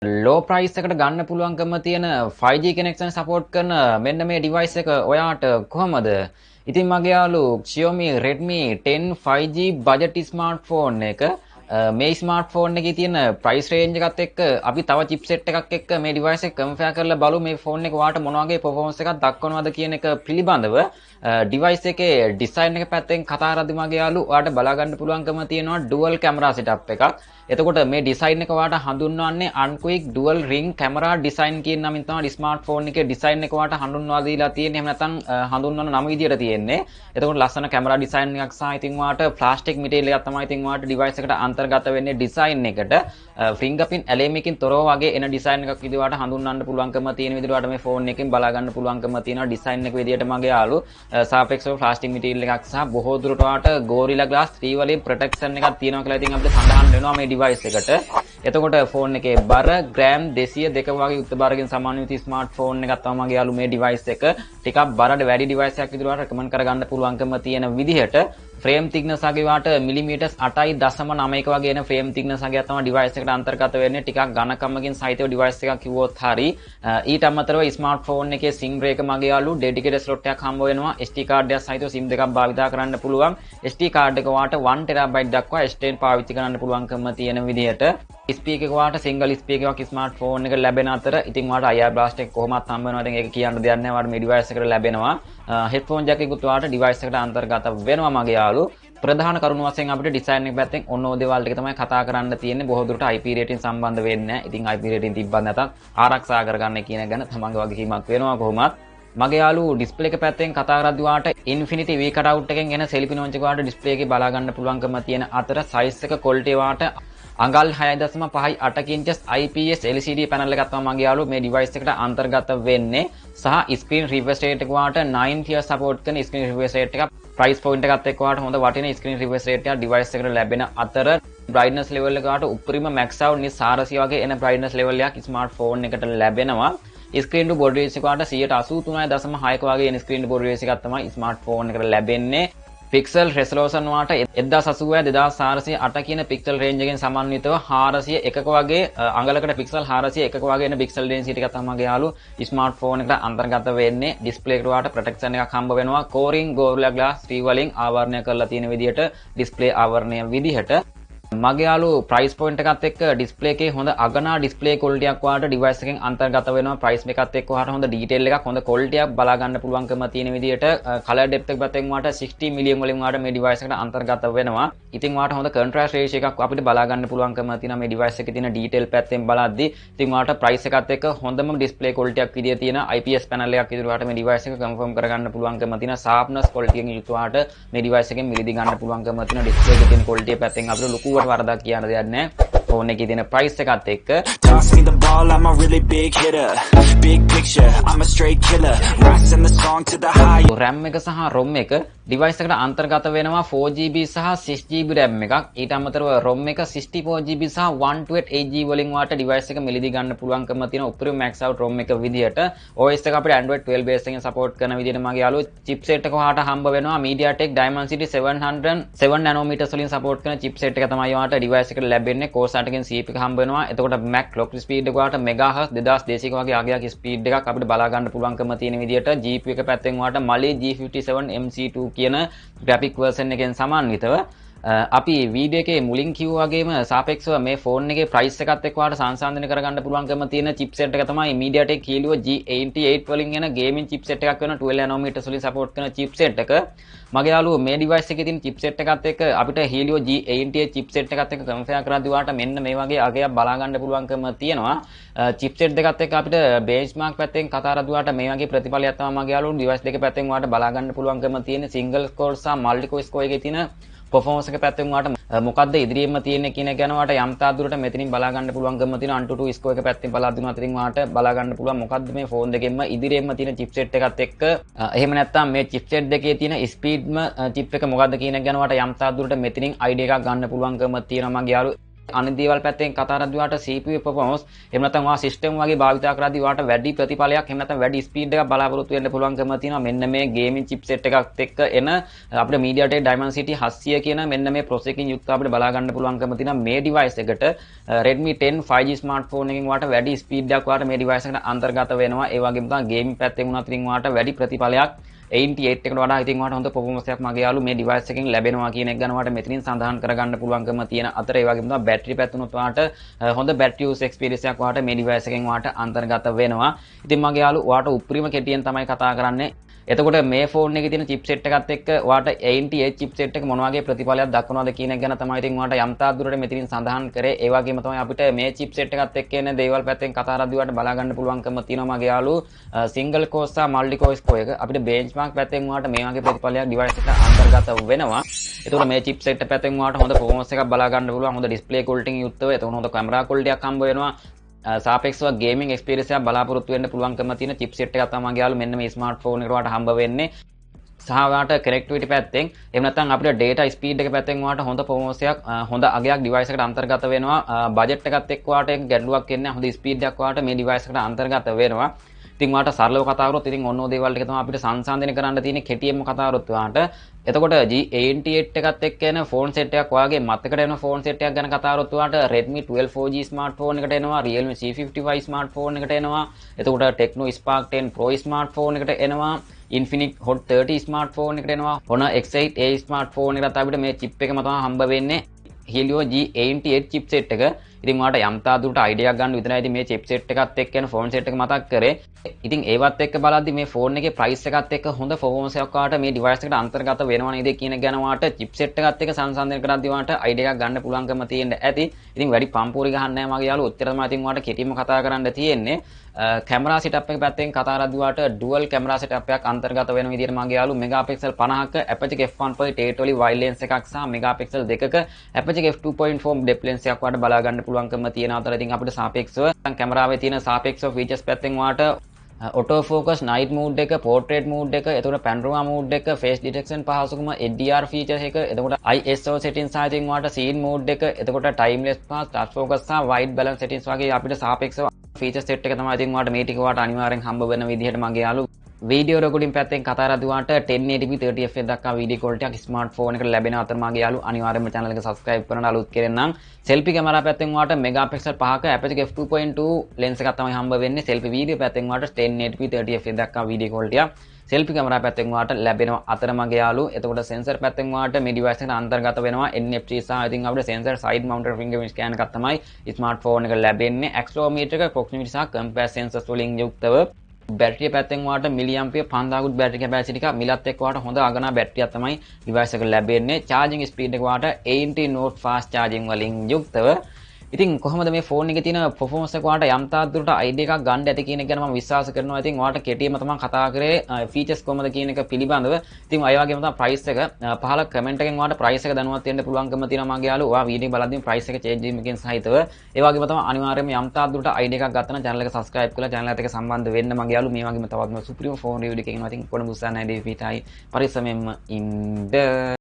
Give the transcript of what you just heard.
ලෝ price එකට ගන්න පුළුවන්කම තියෙන 5G connection support කරන මෙන්න මේ device එක ඔයාට කොහමද? ඉතින් මගේ යාළු xiaomi redmi 10 5G budget smartphone එක මේ ස්මාර්ට්ෆෝන් එකේ තියෙන ප්‍රයිස් රේන්ජ් එකත් එක්ක අපි තව චිප්සෙට් එකක් එක්ක මේ ඩිවයිස් එක කම්පෙයාර් කරලා බලමු මේ ෆෝන් එක ඔයාලට මොන වගේ පර්ෆෝමන්ස් එකක් දක්වනවද කියන එක පිළිබඳව ඩිවයිස් එකේ ඩිසයින් එක පැත්තෙන් කතා කරද්දි මගේ යාළු ඔයාලට බලා ගන්න පුළුවන්කම තියෙනවා ඩුවල් කැමරා සෙටප් එකක්. එතකොට මේ ඩිසයින් එක ඔයාලට හඳුන්වන්නේ unquick dual ring camera design කියන නමින් තමයි ස්මාර්ට්ෆෝන් එකේ ඩිසයින් එක ඔයාලට හඳුන්වා දීලා තියෙන්නේ. එහෙම නැත්නම් හඳුන්වන නම විදියට තියෙන්නේ. එතකොට ලස්සන කැමරා ඩිසයින් එකක් සහ ඉතින් ඔයාලට ප්ලාස්ටික් මැටීරියල් එකක් තමයි ඉතින් ඔයාලට ඩිවයිස් එකට අන්තර්ගත වෙන්නේ ඩිසයින් එකට. ෆින්ගර්ප්‍රින්ට් ඇලෙමකින් තොරව වගේ එන ඩිසයින් එකක් විදිහට ඔයාලට හඳුන්වන්න පුළුවන්කම තියෙන විදිහට ඔයාලට මේ ෆෝන් එකෙන් බලා ගන්න පුළුවන්කම තියෙනවා ඩිසයින් එක විදිහට මගේ යාළු සාපේක්ෂව ප්ලාස්ටික් මැටීරියල් එකක් සහ බොහෝ දුරට ඔයාලට Gorilla Glass 3 වලින් ප්‍රොටෙක්ෂන් එකක් තියෙනවා කියලා ඉතින් අපිට සඳහන් වෙනවා මේ ඩිවයිස් එකට. එතකොට ෆෝන් එකේ බර ග්‍රෑම් 202 වගේ යුක්ත බරකින් සමාන විති ස්මාර්ට්ෆෝන් එකක් තමයි මගේ යාළු මේ ඩිවයිස් එක. ටිකක් බරට වැඩි ඩිවයිස් එකක් විදිහට රෙකමන්ඩ් කරගන්න පුළුවන්කම තියෙන විදිහට ෆ්‍රේම් තික්නස් වගේ වාට මිලිමීටර්ස් 8.9ක වගේ එන ෆ්‍රේම් තික්නස් වගේ තමයි ඩිවයිස් එකට අන්තර්ගත වෙන්නේ. ටිකක් ඝනකමකින් සහිතව ඩිවයිස් එකක් කිව්වොත් හරි. ඊට අමතරව ස්මාර්ට්ෆෝන් එකේ SIM break මගේ යාළු ඩෙඩිකේටඩ් ස්ලොට් එකක් හම්බ වෙනවා. SD කාඩ් එකක් සහිතව SIM දෙකක් භාවිතා කරන්න පුළුවන්. SD කාඩ් එක වාට 1 TB දක්වා extend පාවිච්චි කරන්න පුළුවන්කම තියෙන විදිහට ස්පීකර් එක වාට සිංගල් ස්පීකර් එකක් ස්මාර්ට්ෆෝන් එක ලැබෙන අතර ඉතින් වාට IR blast එක කොහොමත් හම්බ වෙනවා. ඉතින් ඒක කියන්න දෙයක් නැහැ. වාට මේ ඩිවයිස් එකට ලැබෙනවා. හෙඩ්ෆෝන් ජැක් එකකුත් වාට ඩිවයිස් එකට අන්තර්ගත වෙනවා මගේ යාළු. ප්‍රධාන කරුණු වශයෙන් අපිට ඩිසයින් එක පැත්තෙන් ඔන්න ඔය දේවල් ටික තමයි කතා කරන්න තියෙන්නේ. බොහෝ දුරට IP rating සම්බන්ධ වෙන්නේ නැහැ. ඉතින් IP rating තිබ්බත් නැතත් ආරක්ෂා කරගන්න කියන ගැන තමන්ගේ වගකීමක් වෙනවා කොහොමත්. මගේ යාළු ඩිස්ප්ලේ එක පැත්තෙන් කතා කරද්දී වාට Infinity V cutout එකෙන් එන selfie launch එක වාට ඩිස්ප්ලේ එකේ බලා ගන්න පුළුවන්කම තියෙන අතර size එක quality වාට අඟල් 6.5 inches IPS LCD panel එකක් තමයි මගේ යාළුවෝ මේ device එකට අන්තර්ගත වෙන්නේ සහ screen refresh rate එක වාට 9 Hz support කරන screen refresh rate එක price point එකත් එක්ක වාට හොඳ වටින screen refresh rate එකක් device එකට ලැබෙන අතර brightness level එක වාට උපරිම max out nis 400 වගේ එන brightness level එකක් smartphone එකට ලැබෙනවා. screen to body ratio එක වාට 183.6ක වගේ එන screen to body ratio එකක් තමයි smartphone එකට ලැබෙන්නේ. පික්සල් රෙසලූෂන් වාට 1080 2408 කියන පික්සල් රේන්ජ් එකෙන් සමන්විතව 401ක වගේ අඟලකට පික්සල් 401ක වගේ එන පික්සල් ඩෙන්සිටි එකක් තමයි යාළු ස්මාර්ට්ෆෝන් එකට අන්තර්ගත වෙන්නේ. ඩිස්ප්ලේ එකට වාට ප්‍රොටෙක්ෂන් එකක් හම්බ වෙනවා. Coring Gorilla Glass 3 වලින් ආවරණය කරලා තියෙන විදිහට ඩිස්ප්ලේ ආවරණය විදිහට මගේ යාළු ප්‍රයිස් පොයින්ට් එකත් එක්ක ඩිස්ප්ලේ එකේ හොඳ අගනා ඩිස්ප්ලේ ක්වොලිටි එකක් වාට ඩිවයිස් එකෙන් අන්තර්ගත වෙනවා. ප්‍රයිස් එකත් එක්ක වාට හොඳ ඩීටේල් එකක් හොඳ ක්වොලිටි එකක් බලා ගන්න පුළුවන්කම තියෙන විදිහට කලර් ඩෙප්ත් එක පැත්තෙන් වාට 60 මිලියන් වලින් වාට මේ ඩිවයිස් එකට අන්තර්ගත වෙනවා. ඉතින් වාට හොඳ කන්ට්‍රාස්ට් රේෂියෝ එකක් අපිට බලා ගන්න පුළුවන්කම තියෙනවා මේ ඩිවයිස් එකේ තියෙන ඩීටේල් පැත්තෙන් බලද්දී. ඉතින් වාට ප්‍රයිස් එකත් එක්ක හොඳම ඩිස්ප්ලේ ක්වොලිටි එකක් විදිහට තියෙන IPS පැනල් එකක් විදිහට වාට මේ ඩිවයිස් එක කන්ෆර්ම් කරගන්න පුළුවන්කම තියෙන sharpness quality එකකින් යුක්ත වාට මේ ඩිවයිස් එකෙන් මිලදී ගන්න පුළුවන්කම තියෙන ඩිස්ප්ලේ එකේ තියෙන ක්වොලිටි පැත්තෙන් අපිට ලොකුවට වරදක් කියන්න දෙයක් නැහැ. ෆෝන් එකේ තියෙන ප්‍රයිස් එකත් එක්ක Toss me the ball, I'm a really big hitter. Big picture, I'm a straight killer. Rising the song to the high. RAM එක සහ ROM එක ඩිවයිස් එකට අන්තර්ගත වෙනවා 4GB සහ 6GB RAM එකක්. ඊට අමතරව ROM එක 64GB සහ 128GB වලින් වාට ඩිවයිස් එක මිලදී ගන්න පුළුවන්කම තියෙන උපරිම max out ROM එක විදිහට OS එක අපිට Android 12 base එකෙන් support කරන විදිහට මගේ යාළුවෝ chipset එක වාට හම්බ වෙනවා MediaTek Dimensity 700 nanometers වලින් support කරන chipset එක තමයි වාට ඩිවයිස් එකට ලැබෙන්නේ. Core එකෙන් CPU එක හම්බ වෙනවා. එතකොට Mac clock speed එක වාට MHz 2200 වගේ අගයක් ස්පීඩ් එකක් අපිට බලා ගන්න පුළුවන්කම තියෙන විදිහට GPU එක පැත්තෙන් වාට Mali G57 MC2 කියන graphic version එකෙන් සමාන්විතව අපි වීඩියෝ එකේ මුලින් කිව්වා වගේම සාපේක්ෂව මේ ෆෝන් එකේ ප්‍රයිස් එකත් එක්ක වාට සංසන්දනය කරගන්න පුළුවන්කම තියෙන chipset එක තමයි MediaTek Helio G88 වලින් එන gaming chipset එකක් වෙන 12 nanometers වලින් support කරන chipset එක. මගේ යාළුවෝ මේ device එකේ තියෙන chipset එකත් එක්ක අපිට Helio G88 chipset එකත් එක්ක compare කරද්දී වාට මෙන්න මේ වගේ අගයක් බලා ගන්න පුළුවන්කම තියෙනවා. chipset දෙකත් එක්ක අපිට benchmark පැත්තෙන් කතා කරද්දී වාට මේ වගේ ප්‍රතිඵලයක් තමයි මගේ යාළුවෝ device දෙක පැත්තෙන් වාට බලා ගන්න පුළුවන්කම තියෙන single core සහ multi core score එකේ තියෙන performance එක පැත්තෙන් වාට මොකද්ද ඉදිරියෙම තියෙන්නේ කියන එක ගැන වාට යම් තාක් දුරට මෙතනින් බලා ගන්න පුළුවන්කම තියෙන Antutu score එක පැත්තෙන් බලා දුන්නා අතරින් වාට බලා ගන්න පුළුවන් මොකද්ද මේ ෆෝන් දෙකෙන්ම ඉදිරියෙම තියෙන chipset එකත් එක්ක එහෙම නැත්නම් මේ chipset දෙකේ තියෙන speedම chip එක මොකද්ද කියන එක ගැන වාට යම් තාක් දුරට මෙතනින් idea එකක් ගන්න පුළුවන්කම තියෙනවා මගේ යාළුවෝ. අනිත් දේවල් පැත්තෙන් කතා කරද්දී වාට CPU performance එහෙම නැත්නම් වා සිස්ටම් වගේ භාවිතා කරද්දී වාට වැඩි ප්‍රතිඵලයක් එහෙම නැත්නම් වැඩි ස්පීඩ් එකක් බලාපොරොත්තු වෙන්න පුළුවන්කම තියෙනවා මෙන්න මේ ගේමින් චිප්සෙට් එකත් එක්ක එන අපිට MediaTek Dimensity 700 කියන මෙන්න මේ processing යුක්ත අපිට බලා ගන්න පුළුවන්කම තියෙනවා මේ device එකට Redmi 10 5G smartphone එකකින් වාට වැඩි ස්පීඩ් එකක් වාට මේ device එකට අන්තර්ගත වෙනවා ඒ වගේම තමයි ගේමින් පැත්තෙන් උනත් ඉතින් වාට වැඩි ප්‍රතිඵලයක් 88 එකට වඩා ඉතින් වාට හොඳ performance එකක් මගේ යාළු මේ device එකකින් ලැබෙනවා කියන එක ගැන වාට මෙතනින් සඳහන් කරගන්න පුළුවන්කම තියෙන අතර ඒ වගේම තමයි බැටරි පැත්තනොත් වාට හොඳ battery use experience එකක් වාට මේ device එකෙන් වාට අන්තර්ගත වෙනවා. ඉතින් මගේ යාළු වාට උපරිම කෙටියෙන් තමයි කතා කරන්නේ. එතකොට මේ ෆෝන් එකේ තියෙන chipset එකත් එක්ක වාට 88 chipset එක මොන වගේ ප්‍රතිඵලයක් දක්වනවද කියන එක ගැන තමයි ඉතින් වාට යම් තාක් දුරට මෙතනින් සඳහන් කරේ. ඒ වගේම තමයි අපිට මේ chipset එකත් එක්ක එන දේවල් පැත්තෙන් කතා කරද්දී වාට බලා ගන්න පුළුවන්කම තියෙනවා මගේ යාළු single core සහ multi core score එක. අපිට benchmark පැත්තෙන් වාට මේ වගේ ප්‍රතිඵලයක් device එකට අන්තර්ගත වෙනවා. එතකොට මේ chipset පැත්තෙන් වාට හොඳ performance එකක් බලා ගන්න පුළුවන්. හොඳ display quality එකකින් යුක්තව. එතකොට හොඳ camera quality එකක් හම්බ වෙනවා. සාපේක්ෂව ගේමින් එක්ස්පීරියන්ස් එකක් බලාපොරොත්තු වෙන්න පුළුවන්කම තියෙන chipset එකක් තමයි යාළු මෙන්න මේ ස්මාර්ට්ෆෝන් එකට වාට හම්බ වෙන්නේ. සහ වාට කනෙක්ටිවිටි පැත්තෙන් එහෙම නැත්නම් අපිට data speed එක පැත්තෙන් වාට හොඳ performance එකක් හොඳ අගයක් device එකට අන්තර්ගත වෙනවා. බජට් එකත් එක්ක වාට ඒක ගැටලුවක් එන්නේ හොඳ speed එකක් වාට මේ device එකට අන්තර්ගත වෙනවා. ඉතින් වාට සරලව කතා කරොත් ඉතින් ඔන්න ඔය දේවල් ටික තමයි අපිට සංසන්දනය කරන්න තියෙන්නේ කෙටියෙන්ම කතා කරොත් වාට. එතකොට G88 එකත් එක්ක එන ෆෝන් සෙට් එකක් වාගේ මතකට එන ෆෝන් සෙට් එකක් ගැන කතා කරොත් වාට Redmi 12 4G ස්මාර්ට්ෆෝන් එකට එනවා, Realme C55 ස්මාර්ට්ෆෝන් එකට එනවා. එතකොට Tecno Spark 10 Pro ස්මාර්ට්ෆෝන් එකට එනවා. Infinix Hot 30 ස්මාර්ට්ෆෝන් එකට එනවා. Honor X8A ස්මාර්ට්ෆෝන් එකත් අපිට මේ chip එකම තමයි හම්බ වෙන්නේ. Helio G88 chipset එක. ඉතින් වාට යම් තාදුරට අයිඩියා ගන්න විතරයි ඉතින් මේ chipset එකත් එක්ක යන ෆෝන් සෙට් එක මතක් කරේ. ඉතින් ඒවත් එක්ක බලද්දි මේ ෆෝන් එකේ price එකත් එක්ක හොඳ performance එකක් වාට මේ device එකට අන්තර්ගත වෙනවා නේද කියන ගැන වාට chipset එකත් එක්ක සංසන්දනය කරද්දි වාට අයිඩියා එකක් ගන්න පුළුවන්කම තියෙන්න ඇති. ඉතින් වැඩි පම්පූරි ගහන්න නැහැ මගේ යාළුවෝ. ඔච්චර තමයි ඉතින් වාට කෙටිම කතා කරන්න තියෙන්නේ. කැමරා setup එක පැත්තෙන් කතා කරද්දි වාට dual camera setup එකක් අන්තර්ගත වෙන විදිහට මගේ යාළුවෝ megapixel 50ක aperture f1.8 වලින් wide lens එකක් සහ megapixel 2ක aperture f2.4 depth lens එකක් වාට බලා ගන්න පුළුවන්කම තියෙනවා. ඉතින් අපිට සාපේක්ෂව කැමරාවේ තියෙන සාපේක්ෂව ෆීචර්ස් පැත්තෙන් වාට auto focus night mode එක portrait mode එක එතකොට panorama mode එක face detection පහසුකම HDR features එක එතකොට ISO settings සහ ඉතින් වාට scene mode එක එතකොට timeless path touch focus සහ white balance settings වගේ අපිට සාපේක්ෂව feature set එක තමයි ඉතින් වාට මේ ටික වාට අනිවාර්යෙන් හම්බ වෙන විදිහට මගේ යාළු වීඩියෝ රෙකෝඩින් පැත්තෙන් කතා කරද්දී වාට 1080p 30fps දක්වා වීඩියෝ ක්වොලිටි එකක් ස්මාර්ට්ෆෝන් එකට ලැබෙන අතර මගේ යාළු අනිවාර්යයෙන්ම channel එක subscribe කරන්න අලුත් කෙරෙන්නම් selfie කැමරා පැත්තෙන් වාට megapixel 5ක aperture f2.2 lens එකක් තමයි හම්බ වෙන්නේ selfie වීඩියෝ පැත්තෙන් වාට 1080p 30fps දක්වා වීඩියෝ ක්වොලිටි එක selfie කැමරා පැත්තෙන් වාට ලැබෙනවා අතර මගේ යාළු එතකොට sensor පැත්තෙන් වාට මේ device එකට අන්තර්ගත වෙනවා NFC සහ ඉතින් අපිට sensor side mounted fingerprint scan එකක් තමයි ස්මාර්ට්ෆෝන් එක ලැබෙන්නේ accelerometer එක proximity සහ compass sensors වලින් යුක්තව බැටරිය පැත්තෙන් වාට මිලියම්පියර් 5000 කුත් බැටරි කැපැසිටි එක මිලත් එක්ක වාට හොඳ අගනා බැටරියක් තමයි device එක ලැබෙන්නේ charging speed එක වාට 80 watt fast charging වලින් යුක්තව ඉතින් කොහොමද මේ ෆෝන් එකේ තියෙන performance එක වාට යම් තාක් දුරට idea එකක් ගන්න ඇති කියන එක ගැන මම විශ්වාස කරනවා. ඉතින් වාට කෙටියෙන්ම තමයි කතා කරේ features කොහොමද කියන එක පිළිබඳව. ඉතින් අය වගේම තමයි price එක පහල comment එකෙන් වාට price එක දැනුවත් වෙන්න පුළුවන්කම තියෙනවා මගේ යාළුවෝ. ඔයා වීඩියෝ බලද්දී price එක change වීමකින් සහිතව ඒ වගේම තමයි අනිවාර්යයෙන්ම යම් තාක් දුරට idea එකක් ගත්තා නම් channel එක subscribe කරලා channel එකත් එක්ක සම්බන්ධ වෙන්න මගේ යාළුවෝ. මේ වගේම තවත් supreme phone review එකකින් ඉතින් කොළඹ උසාවියේ ඩීපීටයි පරිස්සමෙන්ම ඉන්න